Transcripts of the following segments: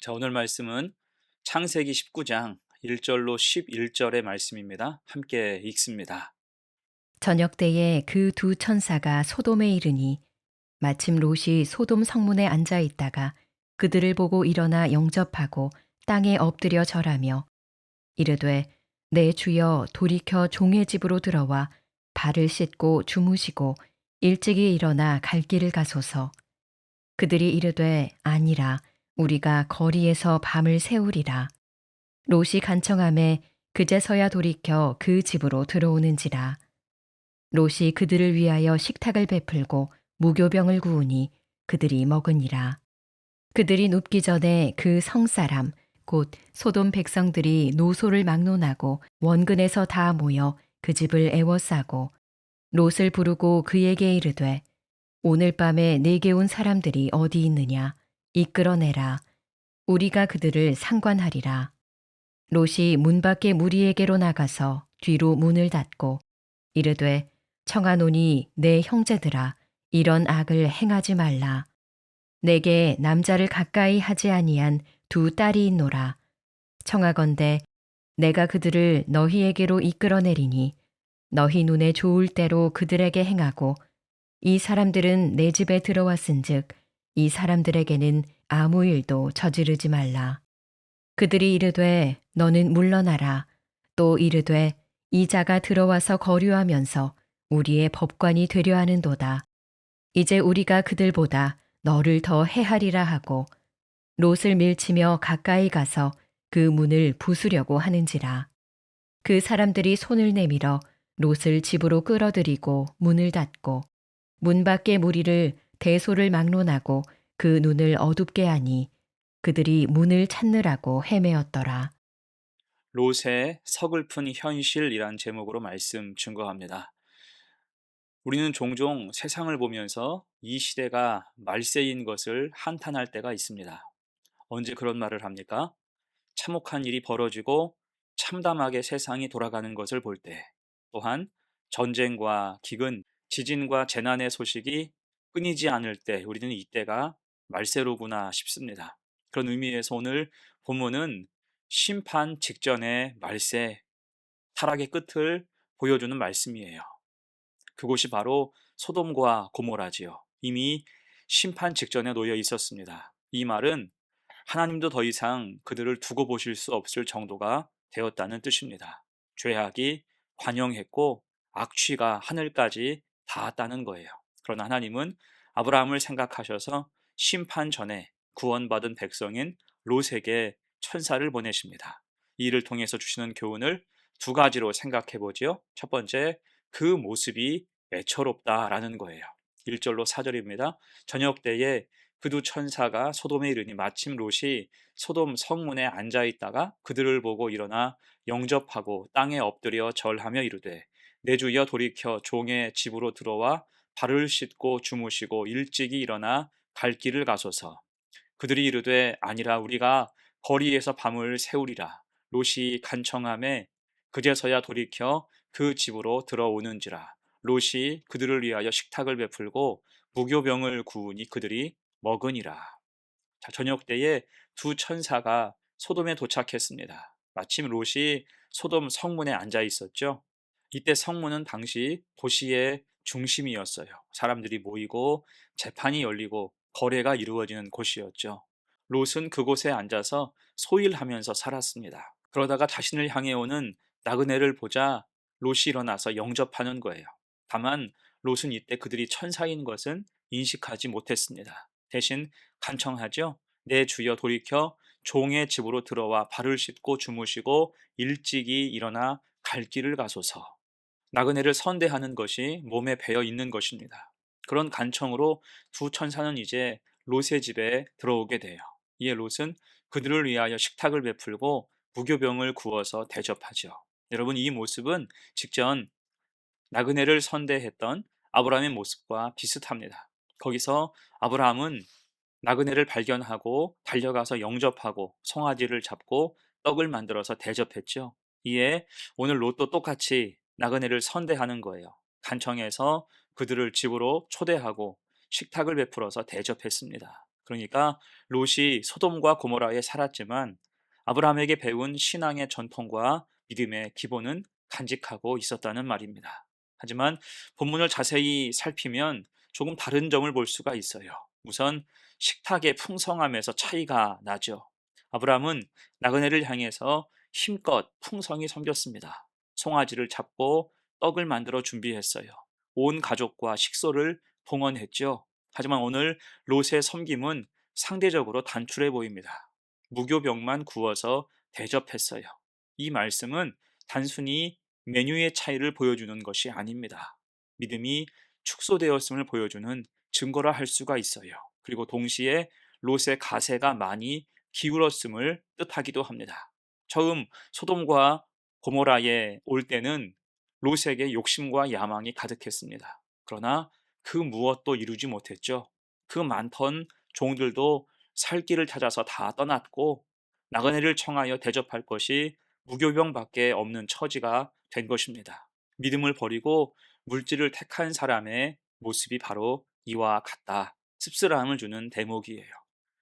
자, 오늘 말씀은 창세기 19장 1절로 11절의 말씀입니다. 함께 읽습니다. 저녁 때에 그 두 천사가 소돔에 이르니 마침 롯이 소돔 성문에 앉아 있다가 그들을 보고 일어나 영접하고 땅에 엎드려 절하며 이르되 내 주여 돌이켜 종의 집으로 들어와 발을 씻고 주무시고 일찍이 일어나 갈 길을 가소서. 그들이 이르되 아니라 우리가 거리에서 밤을 새우리라. 롯이 간청함에 그제서야 돌이켜 그 집으로 들어오는지라. 롯이 그들을 위하여 식탁을 베풀고 무교병을 구우니 그들이 먹으니라. 그들이 눕기 전에 그 성사람 곧 소돔 백성들이 노소를 막론하고 원근에서 다 모여 그 집을 애워싸고 롯을 부르고 그에게 이르되 오늘 밤에 내게 온 사람들이 어디 있느냐 이끌어내라. 우리가 그들을 상관하리라. 롯이 문 밖에 무리에게로 나가서 뒤로 문을 닫고 이르되 청하노니 내 형제들아 이런 악을 행하지 말라. 내게 남자를 가까이 하지 아니한 두 딸이 있노라. 청하건대 내가 그들을 너희에게로 이끌어내리니 너희 눈에 좋을 대로 그들에게 행하고 이 사람들은 내 집에 들어왔은즉 이 사람들에게는 아무 일도 저지르지 말라. 그들이 이르되 너는 물러나라. 또 이르되 이 자가 들어와서 거류하면서 우리의 법관이 되려 하는도다. 이제 우리가 그들보다 너를 더 해하리라 하고 롯을 밀치며 가까이 가서 그 문을 부수려고 하는지라. 그 사람들이 손을 내밀어 롯을 집으로 끌어들이고 문을 닫고 문 밖의 무리를 대소를 막론하고 그 눈을 어둡게 하니 그들이 문을 찾느라고 헤매었더라. 롯의 서글픈 현실이란 제목으로 말씀 증거합니다. 우리는 종종 세상을 보면서 이 시대가 말세인 것을 한탄할 때가 있습니다. 언제 그런 말을 합니까? 참혹한 일이 벌어지고 참담하게 세상이 돌아가는 것을 볼 때, 또한 전쟁과 기근, 지진과 재난의 소식이 끊이지 않을 때 우리는 이때가 말세로구나 싶습니다. 그런 의미에서 오늘 본문은 심판 직전의 말세, 타락의 끝을 보여주는 말씀이에요. 그곳이 바로 소돔과 고모라지요. 이미 심판 직전에 놓여 있었습니다. 이 말은 하나님도 더 이상 그들을 두고 보실 수 없을 정도가 되었다는 뜻입니다. 죄악이 관영했고 악취가 하늘까지 닿았다는 거예요. 그러나 하나님은 아브라함을 생각하셔서 심판 전에 구원받은 백성인 롯에게 천사를 보내십니다. 이 일을 통해서 주시는 교훈을 두 가지로 생각해 보지요. 첫 번째, 그 모습이 애처롭다라는 거예요. 1절로 4절입니다. 저녁 때에 그 두 천사가 소돔에 이르니 마침 롯이 소돔 성문에 앉아 있다가 그들을 보고 일어나 영접하고 땅에 엎드려 절하며 이르되 내 주여 돌이켜 종의 집으로 들어와 발을 씻고 주무시고 일찍이 일어나 갈 길을 가소서. 그들이 이르되 아니라 우리가 거리에서 밤을 새우리라. 롯이 간청함에 그제서야 돌이켜 그 집으로 들어오는지라. 롯이 그들을 위하여 식탁을 베풀고 무교병을 구우니 그들이 먹으니라. 자, 저녁 때에 두 천사가 소돔에 도착했습니다. 마침 롯이 소돔 성문에 앉아 있었죠. 이때 성문은 당시 도시의 중심이었어요. 사람들이 모이고 재판이 열리고 거래가 이루어지는 곳이었죠. 롯은 그곳에 앉아서 소일하면서 살았습니다. 그러다가 자신을 향해 오는 나그네를 보자 롯이 일어나서 영접하는 거예요. 다만 롯은 이때 그들이 천사인 것은 인식하지 못했습니다. 대신 간청하죠. 내 주여 돌이켜 종의 집으로 들어와 발을 씻고 주무시고 일찍이 일어나 갈 길을 가소서. 나그네를 선대하는 것이 몸에 배어 있는 것입니다. 그런 간청으로 두 천사는 이제 롯의 집에 들어오게 돼요. 이에 롯은 그들을 위하여 식탁을 베풀고 무교병을 구워서 대접하죠. 여러분, 이 모습은 직전 나그네를 선대했던 아브라함의 모습과 비슷합니다. 거기서 아브라함은 나그네를 발견하고 달려가서 영접하고 송아지를 잡고 떡을 만들어서 대접했죠. 이에 오늘 롯도 똑같이 나그네를 선대하는 거예요. 간청해서 그들을 집으로 초대하고 식탁을 베풀어서 대접했습니다. 그러니까 롯이 소돔과 고모라에 살았지만 아브라함에게 배운 신앙의 전통과 믿음의 기본은 간직하고 있었다는 말입니다. 하지만 본문을 자세히 살피면 조금 다른 점을 볼 수가 있어요. 우선 식탁의 풍성함에서 차이가 나죠. 아브라함은 나그네를 향해서 힘껏 풍성히 섬겼습니다. 송아지를 잡고 떡을 만들어 준비했어요. 온 가족과 식소를 동원했죠. 하지만 오늘 롯의 섬김은 상대적으로 단출해 보입니다. 무교병만 구워서 대접했어요. 이 말씀은 단순히 메뉴의 차이를 보여주는 것이 아닙니다. 믿음이 축소되었음을 보여주는 증거라 할 수가 있어요. 그리고 동시에 롯의 가세가 많이 기울었음을 뜻하기도 합니다. 처음 소돔과 고모라에 올 때는 롯에게 욕심과 야망이 가득했습니다. 그러나 그 무엇도 이루지 못했죠. 그 많던 종들도 살 길을 찾아서 다 떠났고 나그네를 청하여 대접할 것이 무교병밖에 없는 처지가 된 것입니다. 믿음을 버리고 물질을 택한 사람의 모습이 바로 이와 같다. 씁쓸함을 주는 대목이에요.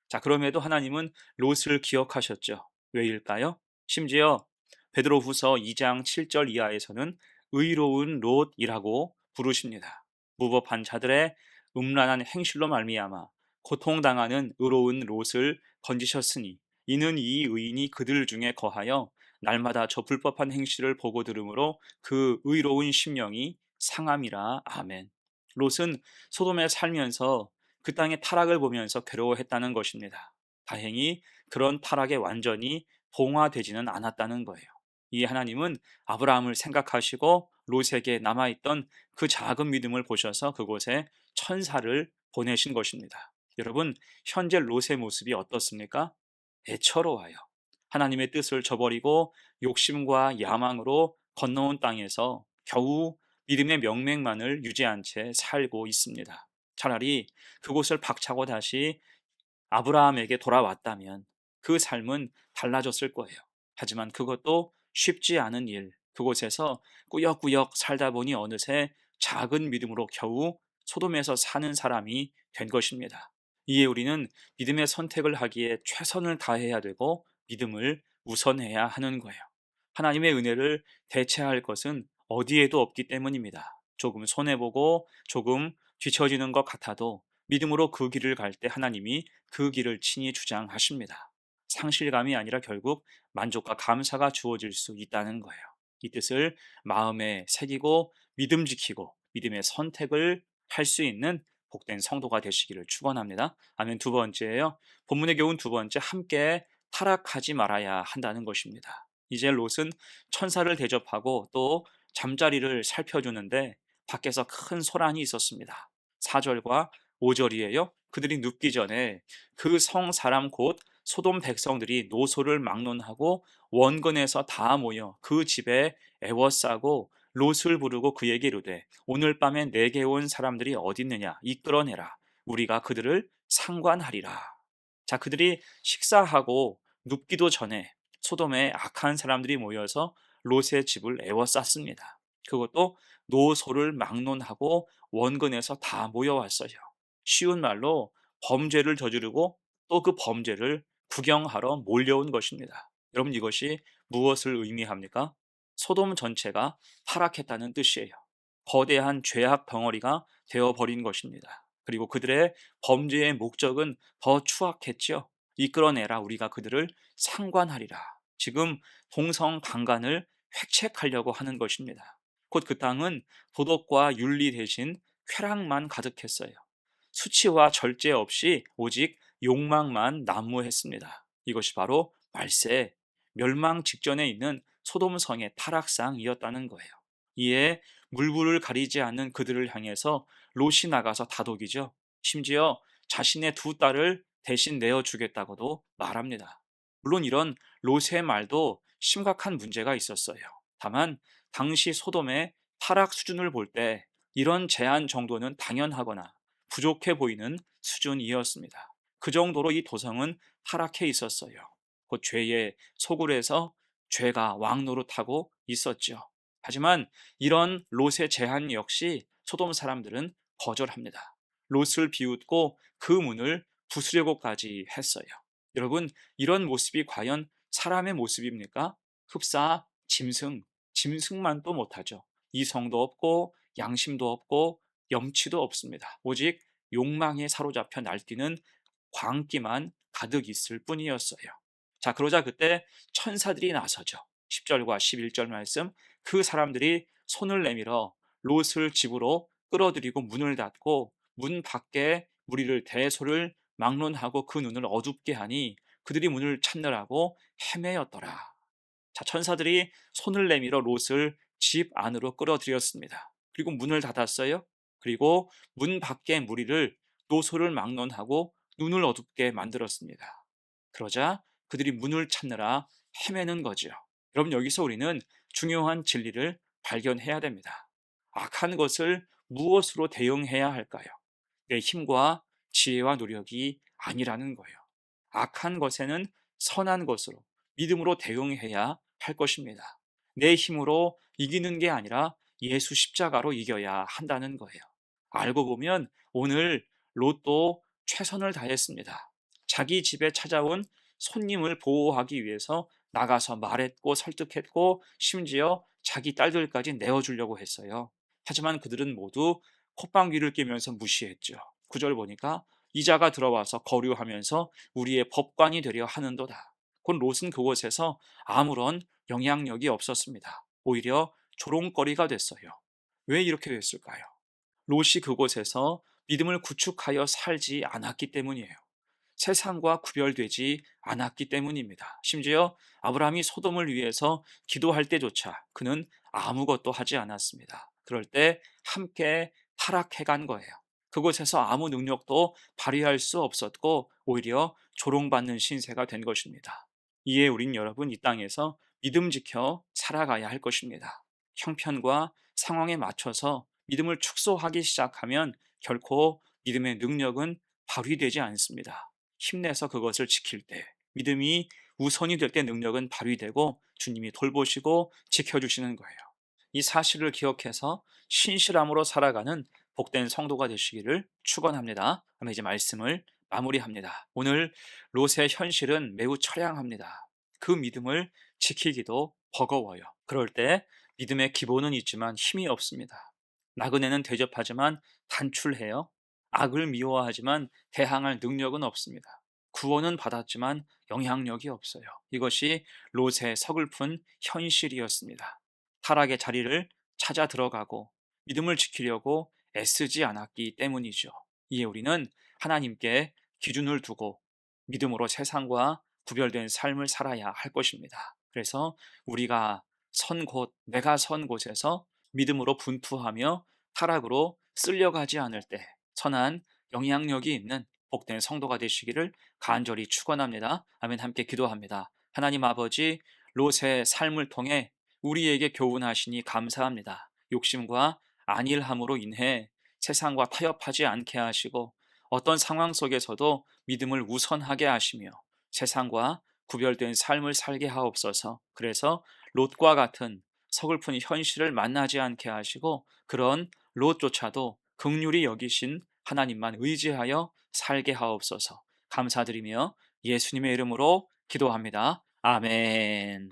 자, 그럼에도 하나님은 롯을 기억하셨죠. 왜일까요? 심지어 베드로후서 2장 7절 이하에서는 의로운 롯이라고 부르십니다. 무법한 자들의 음란한 행실로 말미암아 고통당하는 의로운 롯을 건지셨으니 이는 이 의인이 그들 중에 거하여 날마다 저 불법한 행실을 보고 들으므로 그 의로운 심령이 상함이라. 아멘. 롯은 소돔에 살면서 그 땅의 타락을 보면서 괴로워했다는 것입니다. 다행히 그런 타락에 완전히 봉화되지는 않았다는 거예요. 이 하나님은 아브라함을 생각하시고 롯에게 남아있던 그 작은 믿음을 보셔서 그곳에 천사를 보내신 것입니다. 여러분, 현재 롯의 모습이 어떻습니까? 애처로워요. 하나님의 뜻을 저버리고 욕심과 야망으로 건너온 땅에서 겨우 믿음의 명맥만을 유지한 채 살고 있습니다. 차라리 그곳을 박차고 다시 아브라함에게 돌아왔다면 그 삶은 달라졌을 거예요. 하지만 그것도 쉽지 않은 일, 그곳에서 꾸역꾸역 살다 보니 어느새 작은 믿음으로 겨우 소돔에서 사는 사람이 된 것입니다. 이에 우리는 믿음의 선택을 하기에 최선을 다해야 되고 믿음을 우선해야 하는 거예요. 하나님의 은혜를 대체할 것은 어디에도 없기 때문입니다. 조금 손해보고 조금 뒤처지는 것 같아도 믿음으로 그 길을 갈 때 하나님이 그 길을 친히 주장하십니다. 상실감이 아니라 결국 만족과 감사가 주어질 수 있다는 거예요. 이 뜻을 마음에 새기고 믿음 지키고 믿음의 선택을 할 수 있는 복된 성도가 되시기를 축원합니다. 아멘. 두 번째예요. 본문의 교훈 두 번째, 함께 타락하지 말아야 한다는 것입니다. 이제 롯은 천사를 대접하고 또 잠자리를 살펴주는데 밖에서 큰 소란이 있었습니다. 4절과 5절이에요. 그들이 눕기 전에 그 성 사람 곧 소돔 백성들이 노소를 막론하고 원근에서 다 모여 그 집에 애워싸고 롯을 부르고 그에게 이르되 오늘 밤에 내게 온 사람들이 어디 있느냐 이끌어내라 우리가 그들을 상관하리라. 자, 그들이 식사하고 눕기도 전에 소돔에 악한 사람들이 모여서 롯의 집을 애워쌌습니다. 그것도 노소를 막론하고 원근에서 다 모여왔어요. 쉬운 말로 범죄를 저지르고 또 그 범죄를 구경하러 몰려온 것입니다. 여러분, 이것이 무엇을 의미합니까? 소돔 전체가 타락했다는 뜻이에요. 거대한 죄악 덩어리가 되어버린 것입니다. 그리고 그들의 범죄의 목적은 더 추악했죠. 이끌어내라 우리가 그들을 상관하리라. 지금 동성 강간을 획책하려고 하는 것입니다. 곧 그 땅은 도덕과 윤리 대신 쾌락만 가득했어요. 수치와 절제 없이 오직 욕망만 난무했습니다. 이것이 바로 말세, 멸망 직전에 있는 소돔성의 타락상이었다는 거예요. 이에 물불을 가리지 않는 그들을 향해서 롯이 나가서 다독이죠. 심지어 자신의 두 딸을 대신 내어주겠다고도 말합니다. 물론 이런 롯의 말도 심각한 문제가 있었어요. 다만 당시 소돔의 타락 수준을 볼 때 이런 제한 정도는 당연하거나 부족해 보이는 수준이었습니다. 그 정도로 이 도성은 타락해 있었어요. 곧 죄의 소굴에서 죄가 왕노릇하고 있었죠. 하지만 이런 롯의 제한 역시 소돔 사람들은 거절합니다. 롯을 비웃고 그 문을 부수려고까지 했어요. 여러분, 이런 모습이 과연 사람의 모습입니까? 흡사, 짐승만도 못하죠. 이성도 없고 양심도 없고 염치도 없습니다. 오직 욕망에 사로잡혀 날뛰는 광기만 가득 있을 뿐이었어요. 자, 그러자 그때 천사들이 나서죠. 10절과 11절 말씀, 그 사람들이 손을 내밀어 롯을 집으로 끌어들이고 문을 닫고 문 밖에 무리를 대소를 막론하고 그 눈을 어둡게 하니 그들이 문을 찾느라고 헤매였더라. 자, 천사들이 손을 내밀어 롯을 집 안으로 끌어들였습니다. 그리고 문을 닫았어요. 그리고 문 밖의 무리를 노소를 막론하고 눈을 어둡게 만들었습니다. 그러자 그들이 문을 찾느라 헤매는 거죠. 여러분, 여기서 우리는 중요한 진리를 발견해야 됩니다. 악한 것을 무엇으로 대응해야 할까요? 내 힘과 지혜와 노력이 아니라는 거예요. 악한 것에는 선한 것으로, 믿음으로 대응해야 할 것입니다. 내 힘으로 이기는 게 아니라 예수 십자가로 이겨야 한다는 거예요. 알고 보면 오늘 롯도 최선을 다했습니다. 자기 집에 찾아온 손님을 보호하기 위해서 나가서 말했고 설득했고 심지어 자기 딸들까지 내어주려고 했어요. 하지만 그들은 모두 콧방귀를 뀌면서 무시했죠. 9절 보니까 이자가 들어와서 거류하면서 우리의 법관이 되려 하는도다. 곧 롯은 그곳에서 아무런 영향력이 없었습니다. 오히려 조롱거리가 됐어요. 왜 이렇게 됐을까요? 롯이 그곳에서 믿음을 구축하여 살지 않았기 때문이에요. 세상과 구별되지 않았기 때문입니다. 심지어 아브라함이 소돔을 위해서 기도할 때조차 그는 아무것도 하지 않았습니다. 그럴 때 함께 타락해 간 거예요. 그곳에서 아무 능력도 발휘할 수 없었고 오히려 조롱받는 신세가 된 것입니다. 이에 우린 여러분 이 땅에서 믿음 지켜 살아가야 할 것입니다. 형편과 상황에 맞춰서 믿음을 축소하기 시작하면 결코 믿음의 능력은 발휘되지 않습니다. 힘내서 그것을 지킬 때, 믿음이 우선이 될 때 능력은 발휘되고 주님이 돌보시고 지켜주시는 거예요. 이 사실을 기억해서 신실함으로 살아가는 복된 성도가 되시기를 축원합니다. 그럼 이제 말씀을 마무리합니다. 오늘 롯의 현실은 매우 처량합니다. 그 믿음을 지키기도 버거워요. 그럴 때 믿음의 기본은 있지만 힘이 없습니다. 나그네는 대접하지만 단출해요. 악을 미워하지만 대항할 능력은 없습니다. 구원은 받았지만 영향력이 없어요. 이것이 롯의 서글픈 현실이었습니다. 타락의 자리를 찾아 들어가고 믿음을 지키려고 애쓰지 않았기 때문이죠. 이에 우리는 하나님께 기준을 두고 믿음으로 세상과 구별된 삶을 살아야 할 것입니다. 그래서 우리가 선 곳, 내가 선 곳에서 믿음으로 분투하며 타락으로 쓸려가지 않을 때 선한 영향력이 있는 복된 성도가 되시기를 간절히 축원합니다. 아멘. 함께 기도합니다. 하나님 아버지, 롯의 삶을 통해 우리에게 교훈하시니 감사합니다. 욕심과 안일함으로 인해 세상과 타협하지 않게 하시고 어떤 상황 속에서도 믿음을 우선하게 하시며 세상과 구별된 삶을 살게 하옵소서. 그래서 롯과 같은 서글픈 현실을 만나지 않게 하시고 그런 롯조차도 긍휼히 여기신 하나님만 의지하여 살게 하옵소서. 감사드리며 예수님의 이름으로 기도합니다. 아멘.